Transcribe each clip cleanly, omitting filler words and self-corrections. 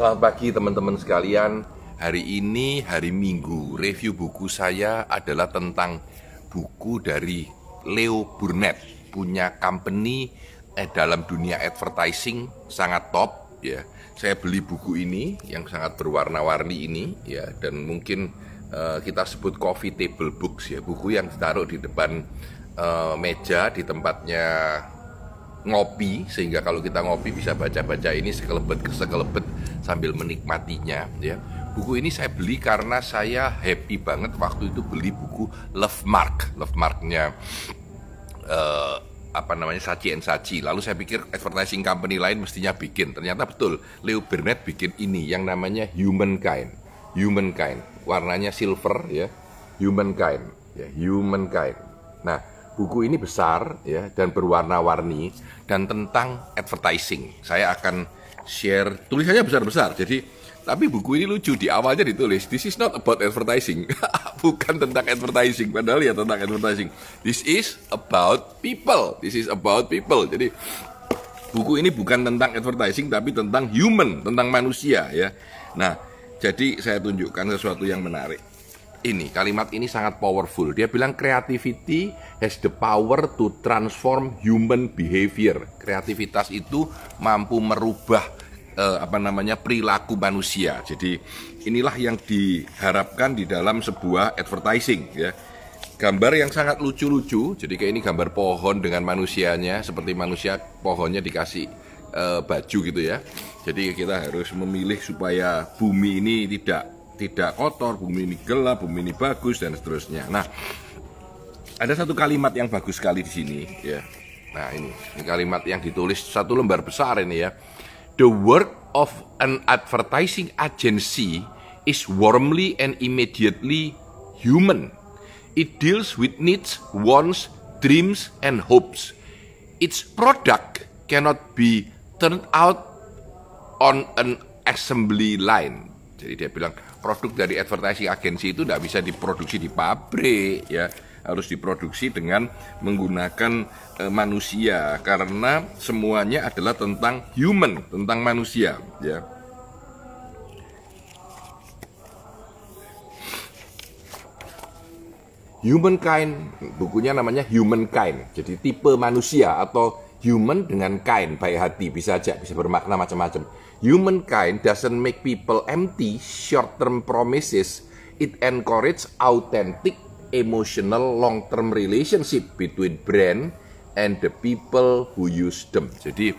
Selamat pagi teman-teman sekalian. Hari ini hari Minggu. Review buku saya adalah tentang buku dari Leo Burnett, punya company dalam dunia advertising sangat top ya. Saya beli buku ini yang sangat berwarna-warni ini ya, dan mungkin kita sebut coffee table books ya, buku yang ditaruh di depan meja di tempatnya ngopi, sehingga kalau kita ngopi bisa baca-baca ini sekelebet sambil menikmatinya ya. Buku ini saya beli karena saya happy banget waktu itu beli buku Love Mark-nya Saatchi & Saatchi. Lalu saya pikir advertising company lain mestinya bikin. Ternyata betul, Leo Burnett bikin ini yang namanya Humankind. Warnanya silver ya. Humankind. Nah, buku ini besar ya dan berwarna-warni dan tentang advertising. Saya akan share, tulisannya besar-besar. Jadi, tapi buku ini lucu, di awalnya ditulis this is not about advertising. Bukan tentang advertising, padahal ya tentang advertising. This is about people. Jadi buku ini bukan tentang advertising tapi tentang human, tentang manusia ya. Nah, jadi saya tunjukkan sesuatu yang menarik. Ini kalimat ini sangat powerful. Dia bilang creativity has the power to transform human behavior. Kreativitas itu mampu merubah perilaku manusia. Jadi inilah yang diharapkan di dalam sebuah advertising ya. Gambar yang sangat lucu-lucu. Jadi kayak ini gambar pohon dengan manusianya, seperti manusia pohonnya dikasih baju gitu ya. Jadi kita harus memilih supaya bumi ini tidak kotor, bumi ini gelap, bumi ini bagus, dan seterusnya. Nah, ada satu kalimat yang bagus sekali di sini ya. Nah, ini kalimat yang ditulis satu lembar besar ini ya. The work of an advertising agency is warmly and immediately human. It deals with needs, wants, dreams, and hopes. Its product cannot be turned out on an assembly line. Jadi dia bilang produk dari advertising agency itu tidak bisa diproduksi di pabrik ya, harus diproduksi dengan menggunakan manusia, karena semuanya adalah tentang human, tentang manusia ya. Humankind, bukunya namanya Humankind. Jadi tipe manusia atau human dengan kind, baik hati, bisa bermakna macam-macam. Humankind doesn't make people empty short-term promises. It encourages authentic, emotional, long-term relationship between brand and the people who use them. Jadi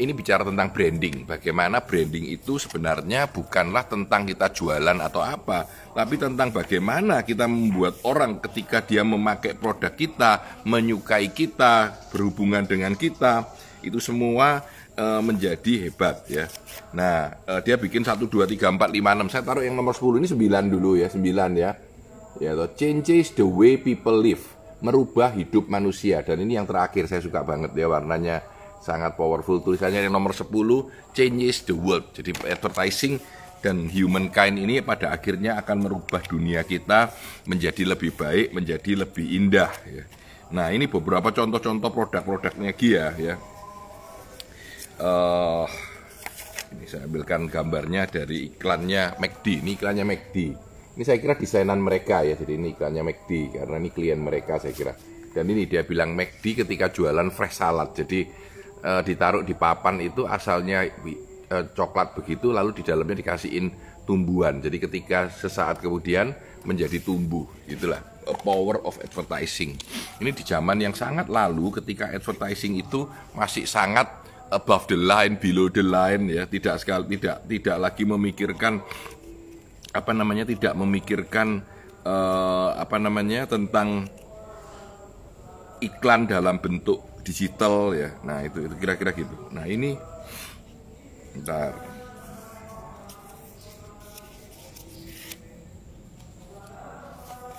ini bicara tentang branding. Bagaimana branding itu sebenarnya bukanlah tentang kita jualan atau apa, tapi tentang bagaimana kita membuat orang ketika dia memakai produk kita, menyukai kita, berhubungan dengan kita, itu semua menjadi hebat ya. Nah, dia bikin 1, 2, 3, 4, 5, 6. Saya taruh yang nomor 10 ini 9 dulu ya, 9 ya. Ya, changes the way people live, merubah hidup manusia. Dan ini yang terakhir saya suka banget ya, warnanya sangat powerful. Tulisannya yang nomor 10, changes the world. Jadi advertising dan humankind ini pada akhirnya akan merubah dunia kita menjadi lebih baik, menjadi lebih indah ya. Nah, ini beberapa contoh-contoh produk-produknya Gia ya. Ini saya ambilkan gambarnya dari iklannya McD. Ini iklannya McD. Ini saya kira desainan mereka ya. Jadi ini iklannya McD karena ini klien mereka saya kira. Dan ini dia bilang McD ketika jualan fresh salad. Jadi ditaruh di papan itu asalnya coklat begitu, lalu di dalamnya dikasihin tumbuhan. Jadi ketika sesaat kemudian menjadi tumbuh. Itulah power of advertising. Ini di zaman yang sangat lalu ketika advertising itu masih sangat above the line, below the line ya, tidak lagi memikirkan tentang iklan dalam bentuk digital ya. Nah, itu kira-kira gitu. Nah, ini bentar.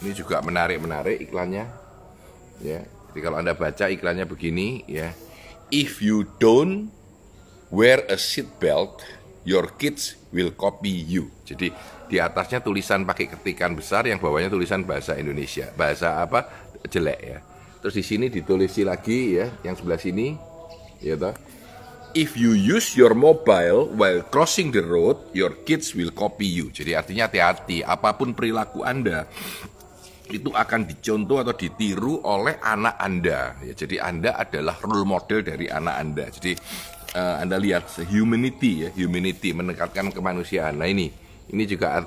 Ini juga menarik iklannya ya. Jadi kalau Anda baca iklannya begini ya. If you don't wear a seat belt, your kids will copy you. Jadi di atasnya tulisan pakai ketikan besar, yang bawahnya tulisan bahasa Indonesia. Bahasa apa? Jelek ya. Terus di sini ditulis lagi ya, yang sebelah sini, ya toh. if you use your mobile while crossing the road, your kids will copy you. Jadi artinya hati-hati, apapun perilaku Anda itu akan dicontoh atau ditiru oleh anak Anda. Ya, jadi Anda adalah role model dari anak Anda. Jadi Anda lihat humanity ya, humanity meningkatkan kemanusiaan. Nah ini juga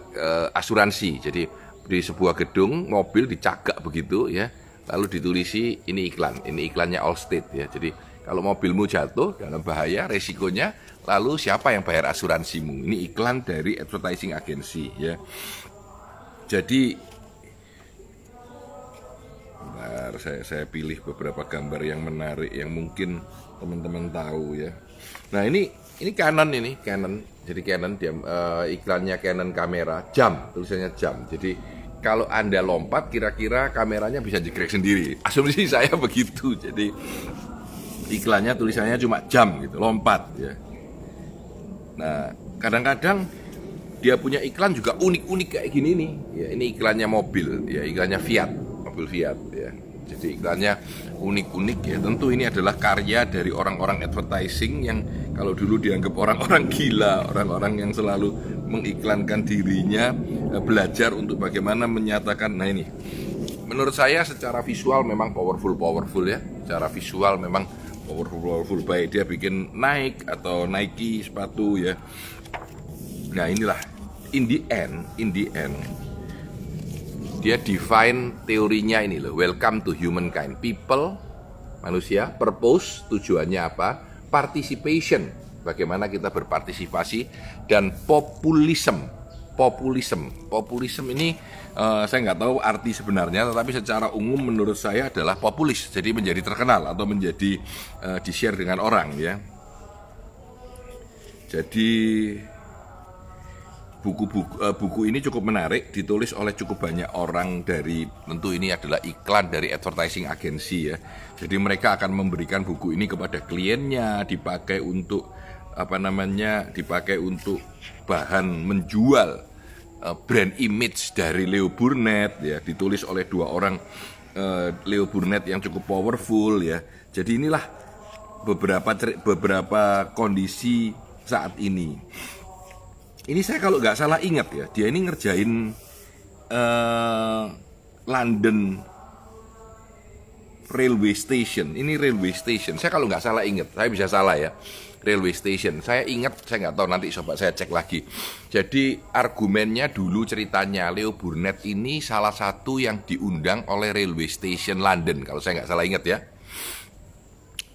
asuransi. Jadi di sebuah gedung mobil dicagak begitu ya, lalu ditulisi ini iklannya Allstate ya. Jadi kalau mobilmu jatuh dalam bahaya, resikonya, lalu siapa yang bayar asuransimu? Ini iklan dari advertising agency ya. Jadi, bentar, saya pilih beberapa gambar yang menarik yang mungkin teman-teman tahu ya. Nah ini Canon Canon. Jadi Canon iklannya Canon kamera jam, tulisannya jam. Jadi kalau Anda lompat, kira-kira kameranya bisa jegrek sendiri. Asumsi saya begitu. Jadi iklannya tulisannya cuma jam gitu, lompat ya. Nah, kadang-kadang dia punya iklan juga unik-unik kayak gini nih. Ya, ini iklannya mobil, ya, iklannya Fiat, mobil Fiat ya. Jadi iklannya unik-unik ya. Tentu ini adalah karya dari orang-orang advertising yang kalau dulu dianggap orang-orang gila, orang-orang yang selalu mengiklankan dirinya, belajar untuk bagaimana menyatakan. Nah ini, menurut saya secara visual memang powerful ya. Secara visual memang powerful, baik dia bikin Nike atau Nike sepatu ya. Nah inilah in the end dia define teorinya ini loh, welcome to humankind, people, manusia, purpose, tujuannya apa, participation, bagaimana kita berpartisipasi, dan populism ini saya nggak tahu arti sebenarnya, tetapi secara umum menurut saya adalah populis, jadi menjadi terkenal atau menjadi di-share dengan orang ya. Jadi buku ini cukup menarik, ditulis oleh cukup banyak orang dari, tentu ini adalah iklan dari advertising agency ya. Jadi mereka akan memberikan buku ini kepada kliennya, dipakai untuk dipakai untuk bahan menjual brand image dari Leo Burnett ya, ditulis oleh dua orang Leo Burnett yang cukup powerful ya. Jadi inilah beberapa kondisi saat ini. Ini saya kalau nggak salah ingat ya, dia ini ngerjain London Railway Station. Ini Railway Station. Saya kalau nggak salah ingat, saya bisa salah ya. Railway Station. Saya ingat, saya nggak tahu, nanti coba saya cek lagi. Jadi argumennya dulu ceritanya Leo Burnett ini salah satu yang diundang oleh Railway Station London, kalau saya nggak salah ingat ya.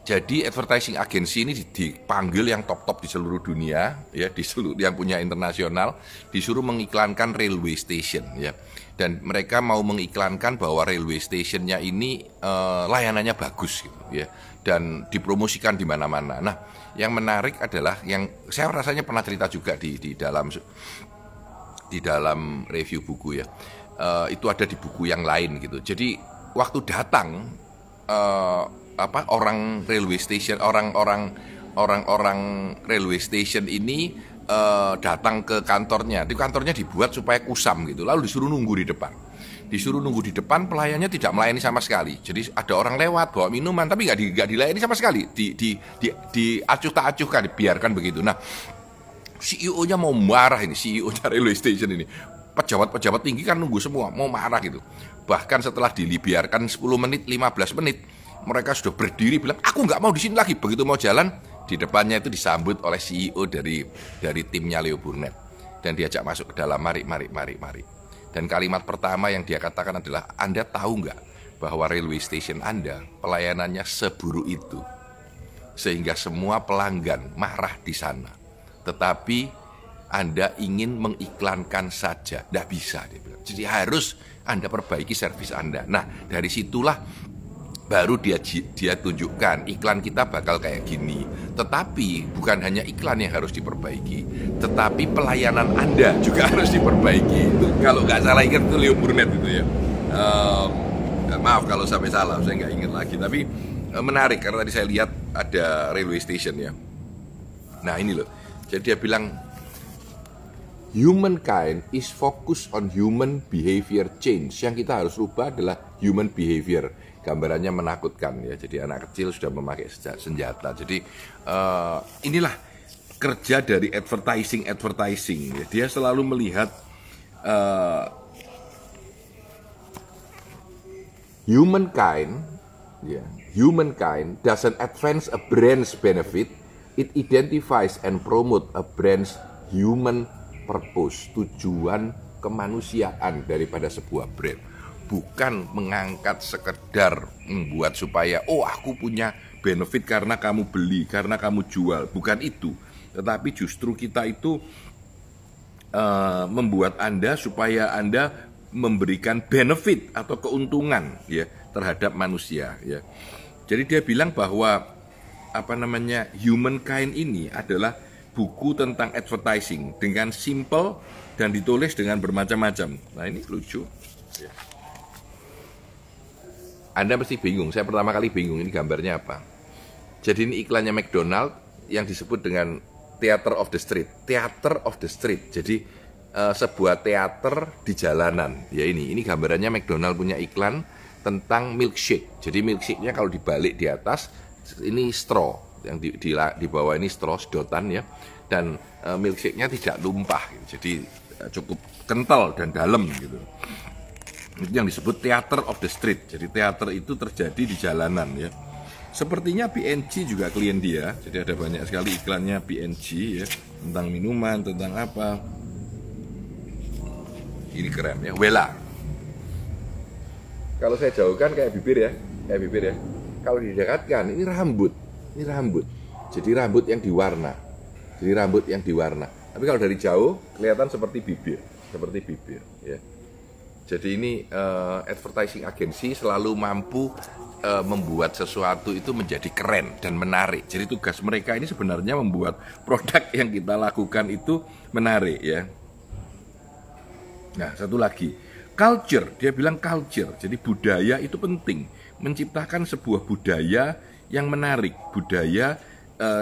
Jadi advertising agency ini dipanggil yang top-top di seluruh dunia ya, di seluruh yang punya internasional, disuruh mengiklankan railway station ya. Dan mereka mau mengiklankan bahwa railway stationnya ini layanannya bagus gitu ya, dan dipromosikan di mana-mana. Nah, yang menarik adalah yang saya rasanya pernah cerita juga di dalam review buku ya. Itu ada di buku yang lain gitu. Jadi waktu datang orang railway station, orang-orang railway station ini datang ke kantornya. Di kantornya dibuat supaya kusam gitu. Lalu disuruh nunggu di depan. Pelayannya tidak melayani sama sekali. Jadi ada orang lewat bawa minuman, tapi nggak dilayani sama sekali. Diacuh-acuhkan, dibiarkan begitu. Nah, CEO-nya mau marah ini, CEO-nya railway station ini. Pejabat-pejabat tinggi kan nunggu semua, mau marah gitu. Bahkan setelah dibiarkan 10 menit, 15 menit, mereka sudah berdiri bilang, aku nggak mau di sini lagi. Begitu mau jalan, di depannya itu disambut oleh CEO dari timnya Leo Burnett, dan diajak masuk ke dalam, mari. Dan kalimat pertama yang dia katakan adalah, Anda tahu nggak bahwa railway station Anda pelayanannya seburuk itu, sehingga semua pelanggan marah di sana. Tetapi Anda ingin mengiklankan saja, tidak bisa, dia bilang. Jadi harus Anda perbaiki servis Anda. Nah, dari situlah baru dia tunjukkan iklan kita bakal kayak gini. Tetapi bukan hanya iklan yang harus diperbaiki, tetapi pelayanan Anda juga harus diperbaiki. Itu, kalau nggak salah ingat itu Leo Burnett itu ya. Maaf kalau sampai salah, saya nggak ingat lagi. Tapi menarik karena tadi saya lihat ada railway station ya. Nah ini loh, jadi dia bilang humankind is focused on human behavior change. Yang kita harus rubah adalah human behavior. gambarannya menakutkan ya. Jadi anak kecil sudah memakai senjata. Jadi inilah kerja dari advertising ya. Dia selalu melihat humankind doesn't advance a brand's benefit, it identifies and promote a brand's human purpose, tujuan kemanusiaan daripada sebuah brand. Bukan mengangkat sekedar membuat supaya aku punya benefit karena kamu beli, karena kamu jual, bukan itu. Tetapi justru kita itu membuat Anda supaya Anda memberikan benefit atau keuntungan ya terhadap manusia ya. Jadi dia bilang bahwa Humankind ini adalah buku tentang advertising dengan simple dan ditulis dengan bermacam-macam. Nah, ini lucu ya. Anda mesti bingung, saya pertama kali bingung ini gambarnya apa. Jadi ini iklannya McDonald yang disebut dengan Theater of the Street. Theater of the Street. Jadi sebuah teater di jalanan. Ya ini gambarannya McDonald punya iklan tentang milkshake. Jadi milkshake-nya kalau dibalik di atas ini straw, yang di bawah ini straw sedotan ya. Dan milkshake-nya tidak tumpah. Jadi cukup kental dan dalam gitu. Itu yang disebut Theater of the Street. Jadi teater itu terjadi di jalanan ya. Sepertinya P&G juga klien dia. Jadi ada banyak sekali iklannya P&G ya, tentang minuman, tentang apa. Ini keren ya, Wella. Kalau saya jauhkan kayak bibir ya. Kalau didekatkan ini rambut. Jadi rambut yang diwarna. Tapi kalau dari jauh kelihatan seperti bibir ya. Jadi ini advertising agency selalu mampu membuat sesuatu itu menjadi keren dan menarik. Jadi tugas mereka ini sebenarnya membuat produk yang kita lakukan itu menarik ya. Nah, satu lagi, culture. Dia bilang culture. Jadi budaya itu penting. Menciptakan sebuah budaya yang menarik, budaya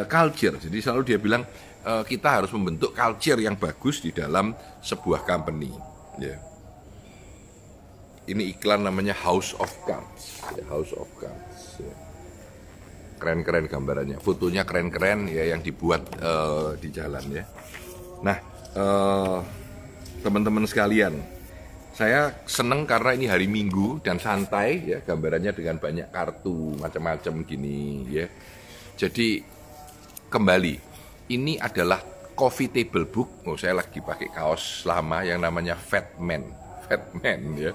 culture. Jadi selalu dia bilang kita harus membentuk culture yang bagus di dalam sebuah company. Ya. Ini iklan namanya House of Cards. House of Cards. Ya. Keren-keren gambarannya, fotonya keren-keren ya yang dibuat di jalan ya. Nah, teman-teman sekalian, saya seneng karena ini hari Minggu dan santai ya, gambarannya dengan banyak kartu macam-macam gini ya. Jadi kembali, ini adalah coffee table book. Saya lagi pakai kaos lama yang namanya Fat Man ya.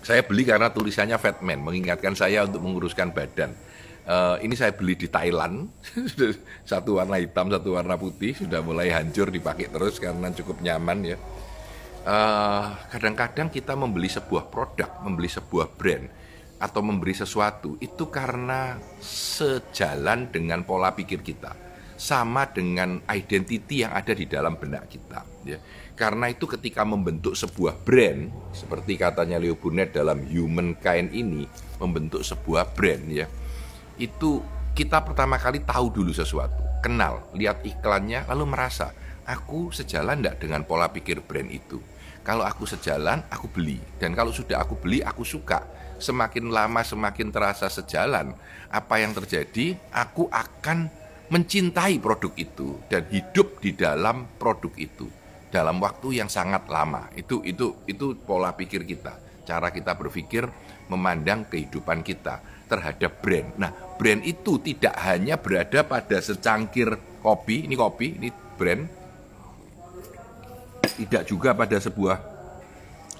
Saya beli karena tulisannya Fat Man, mengingatkan saya untuk menguruskan badan. Ini saya beli di Thailand, satu warna hitam, satu warna putih, sudah mulai hancur dipakai terus karena cukup nyaman ya. Kadang-kadang kita membeli sebuah produk, membeli sebuah brand, atau membeli sesuatu, itu karena sejalan dengan pola pikir kita, sama dengan identity yang ada di dalam benak kita ya. Karena itu ketika membentuk sebuah brand, seperti katanya Leo Burnett dalam Humankind ini, membentuk sebuah brand ya, itu kita pertama kali tahu dulu sesuatu, kenal, lihat iklannya, lalu merasa, aku sejalan enggak dengan pola pikir brand itu. Kalau aku sejalan, aku beli. Dan kalau sudah aku beli, aku suka. Semakin lama, semakin terasa sejalan. Apa yang terjadi, aku akan mencintai produk itu dan hidup di dalam produk itu dalam waktu yang sangat lama. Itu pola pikir kita, cara kita berpikir, memandang kehidupan kita terhadap brand. Nah, brand itu tidak hanya berada pada secangkir kopi, ini brand, tidak juga pada sebuah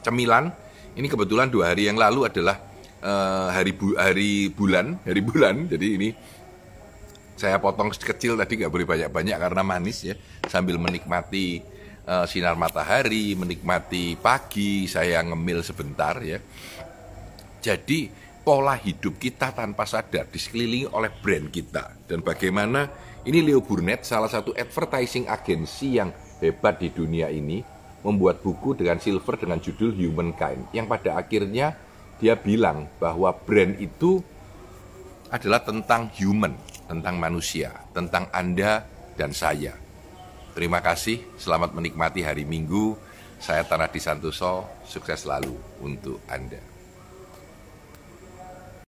cemilan. Ini kebetulan 2 hari yang lalu adalah hari bulan. Jadi ini saya potong kecil tadi, nggak boleh banyak-banyak karena manis ya. Sambil menikmati sinar matahari, menikmati pagi, saya ngemil sebentar ya. Jadi pola hidup kita tanpa sadar di sekelilingi oleh brand kita. Dan bagaimana ini Leo Burnett, salah satu advertising agency yang hebat di dunia ini, membuat buku dengan silver dengan judul Humankind, yang pada akhirnya dia bilang bahwa brand itu adalah tentang human, tentang manusia, tentang Anda dan saya. Terima kasih, selamat menikmati hari Minggu. Saya Tanah Di Santoso, sukses selalu untuk Anda.